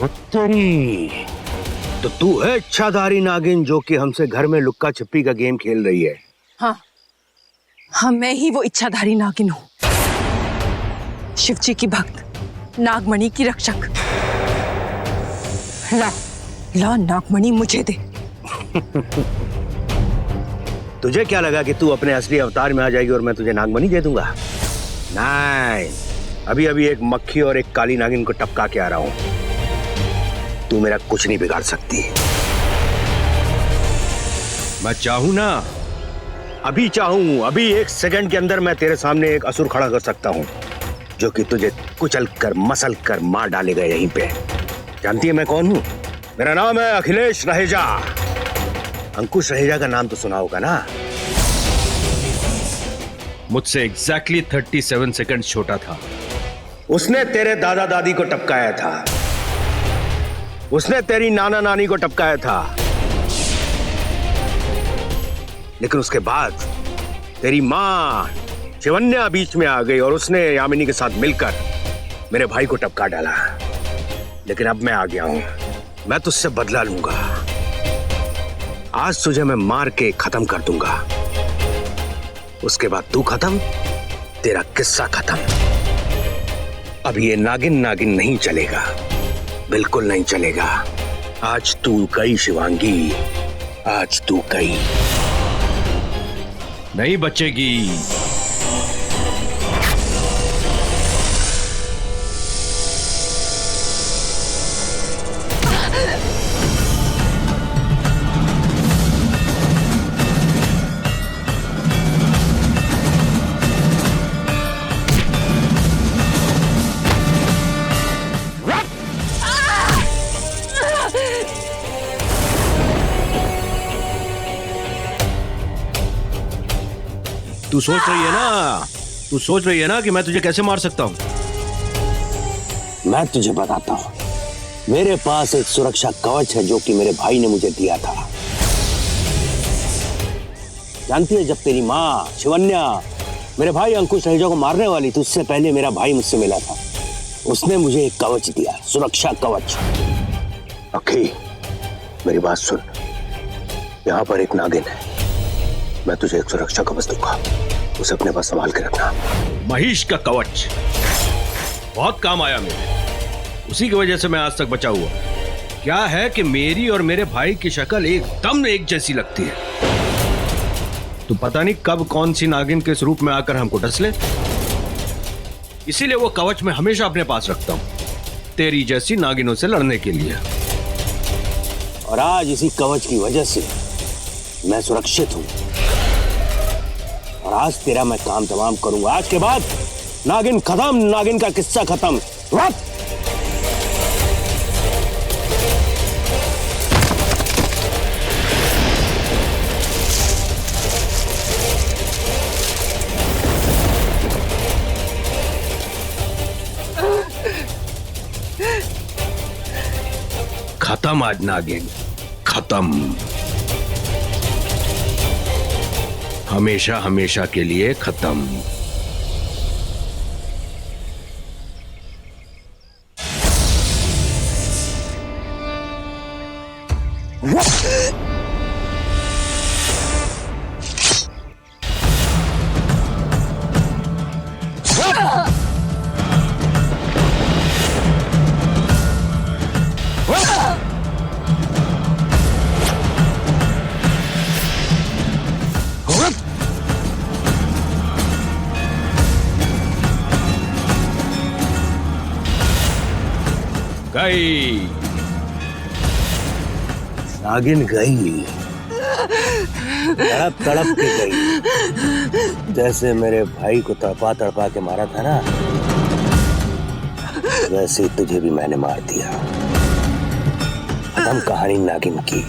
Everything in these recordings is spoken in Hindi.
तेरी तो तू है इच्छाधारी नागिन जो कि हमसे घर में लुक्का छिपी का गेम खेल रही है। हाँ, मैं ही वो इच्छाधारी नागिन हूँ, शिवजी की भक्त, नागमणि की रक्षक। ला नागमणि मुझे दे। तुझे क्या लगा कि तू अपने असली अवतार में आ जाएगी और मैं तुझे नागमणि दे दूंगा? नहीं, अभी अभी एक मक्खी और एक काली नागिन को टपका के आ रहा हूं। तू मेरा कुछ नहीं बिगाड़ सकती। मैं चाहूं ना, अभी चाहूं, अभी एक सेकंड के अंदर मैं तेरे सामने एक असुर खड़ा कर सकता हूं जो कि तुझे कुचल कर मसल कर मार डालेगा यहीं पे। जानती है मैं कौन हूं? मेरा नाम है अखिलेश रहेजा। अंकुश रहेजा का नाम तो सुना होगा ना? मुझसे एग्जैक्टली 37 सेकंड छोटा था। उसने तेरे दादा दादी को टपकाया था, उसने तेरी नाना नानी को टपकाया था, लेकिन उसके बाद तेरी मां शिवन्या बीच में आ गई और उसने यामिनी के साथ मिलकर मेरे भाई को टपका डाला। लेकिन अब मैं आ गया हूं, मैं तुझसे बदला लूंगा। आज तुझे मैं मार के खत्म कर दूंगा, उसके बाद तू खत्म, तेरा किस्सा खत्म। अब ये नागिन नागिन नहीं चलेगा, बिल्कुल नहीं चलेगा। आज तू गई शिवांगी, आज तू गई। नहीं बचेगी। तू सोच रही है ना, तू सोच रही है ना कि मैं तुझे कैसे मार सकता हूं? मैं तुझे बताता हूं। मेरे पास एक सुरक्षा कवच है जो कि मेरे भाई ने मुझे दिया था। जानती है, जब तेरी माँ शिवन्या मेरे भाई अंकुश रहेजा को मारने वाली थी, उससे पहले मेरा भाई मुझसे मिला था। उसने मुझे एक कवच दिया, सुरक्षा कवच। अखी, मेरी बात सुन, यहाँ पर एक नागिन है, मैं तुझे एक सुरक्षा कवच दूंगा, उसे अपने पास संभाल के रखना। महिष का कवच बहुत काम आया मेरे, उसी की वजह से मैं आज तक बचा हुआ। क्या है कि मेरी और मेरे भाई की शक्ल एकदम एक जैसी लगती है, तो पता नहीं कब कौन सी नागिन के रूप में आकर हमको डस ले। इसीलिए वो कवच मैं हमेशा अपने पास रखता हूं, तेरी जैसी नागिनों से लड़ने के लिए। और आज इसी कवच की वजह से मैं सुरक्षित हूं, और आज तेरा मैं काम तमाम करूंगा। आज के बाद नागिन खत्म, नागिन का किस्सा खत्म। खत्म आज नागिन, खत्म, हमेशा हमेशा के लिए खत्म। गई नागिन गई, तड़प तड़प के गई। जैसे मेरे भाई को तड़पा तड़पा के मारा था ना, वैसे ही तुझे भी मैंने मार दिया। खत्म कहानी नागिन की।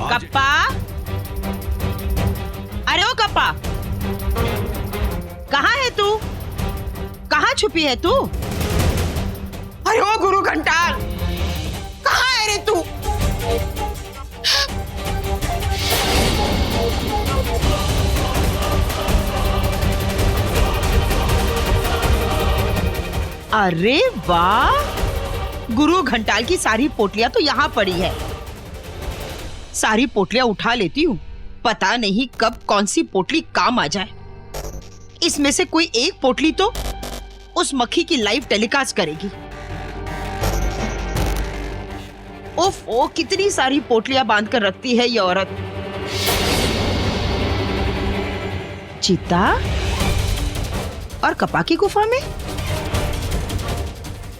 कप्पा, अरे ओ कप्पा, कहाँ है तू? कहाँ छुपी है तू? अरे ओ गुरु घंटाल, है रे तू? अरे वाह, गुरु घंटाल की सारी पोटलियां तो यहाँ पड़ी है। सारी पोटलियां उठा लेती हूँ, पता नहीं कब कौन सी पोटली काम आ जाए। इसमें से कोई एक पोटली तो उस मक्खी की लाइव टेलीकास्ट करेगी। ओफ ओ, कितनी सारी पोटलियां बांध कर रखती है ये औरत। चीता और कपा की गुफा में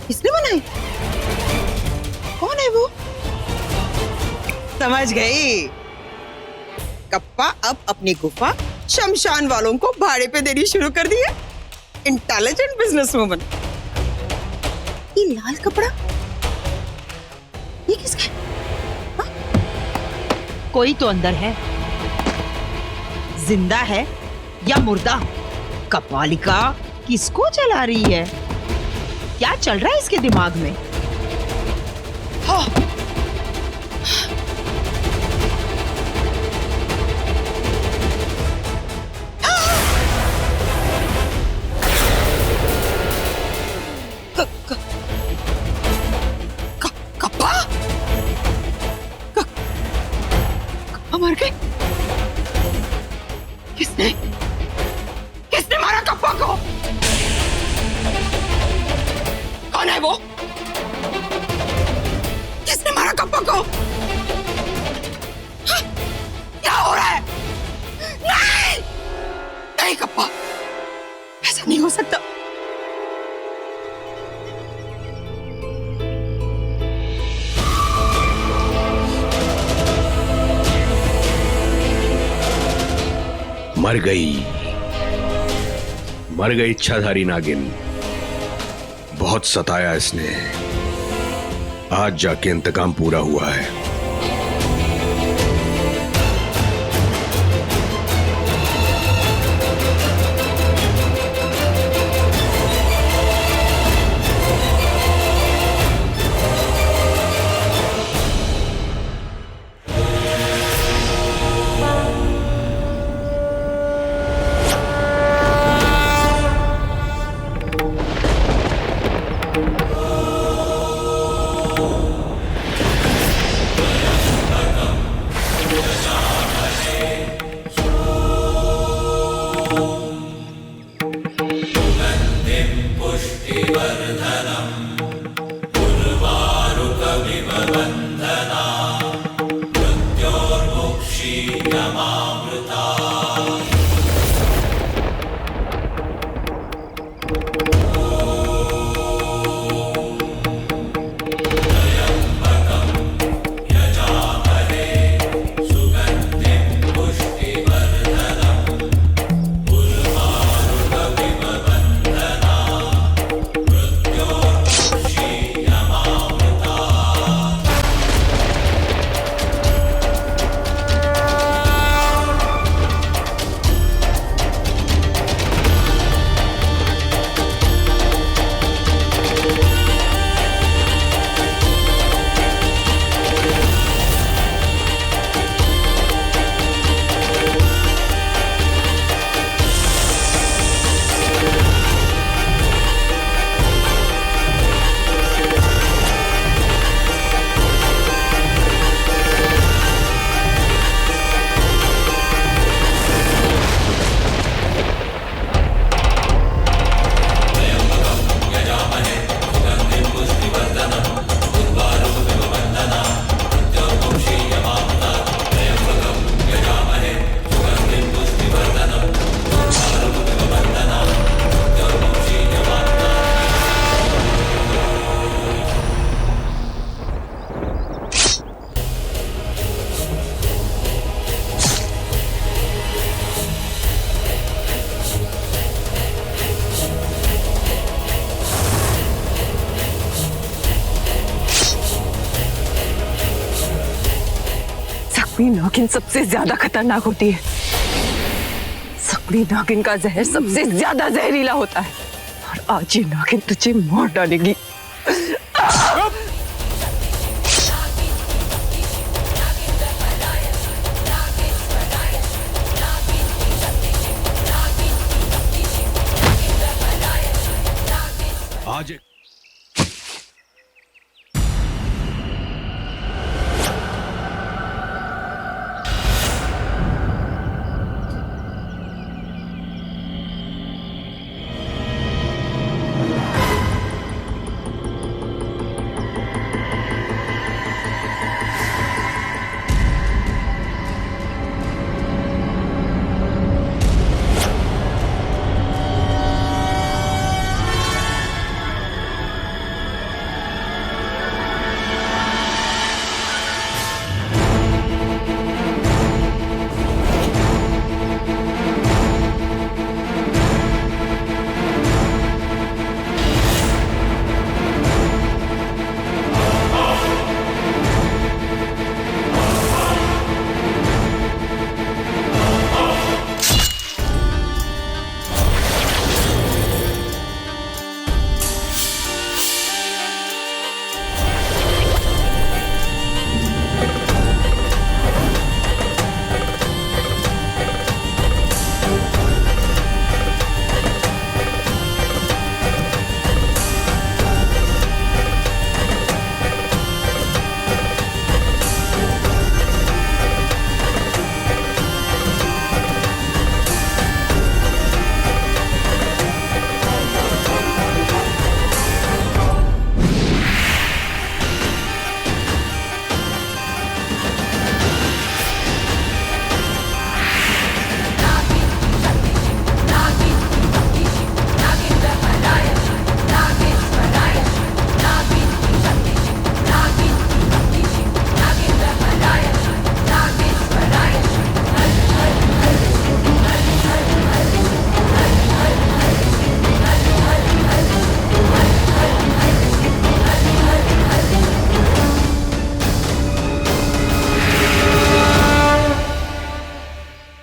किसने बनाई? कौन है वो? समझ गई, कप्पा अब अपनी गुफा शमशान वालों को भाड़े पे देनी शुरू कर दी है। Intelligent business woman. ये लाल कपड़ा ये किसका है? हा? कोई तो अंदर है, जिंदा है या मुर्दा? कपालिका किसको चला रही है? क्या चल रहा है इसके दिमाग में? हाँ। कप्पा मर गए? किसने मारा कप्पा को? कौन है वो? किसने मारा कप्पा को? हाँ? क्या हो रहा है? नहीं! नहीं कप्पा, ऐसा नहीं हो सकता। मर गई इच्छाधारी नागिन। बहुत सताया इसने, आज जाके इंतकाम पूरा हुआ है। सकड़ी नागिन सबसे ज्यादा खतरनाक होती है। सकड़ी नागिन का जहर सबसे ज्यादा जहरीला होता है और आज ये नागिन तुझे मार डालेगी।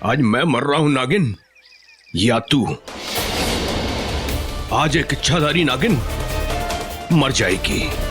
आज मैं मर रहा हूं नागिन, या तू। आज एक इच्छाधारी नागिन मर जाएगी।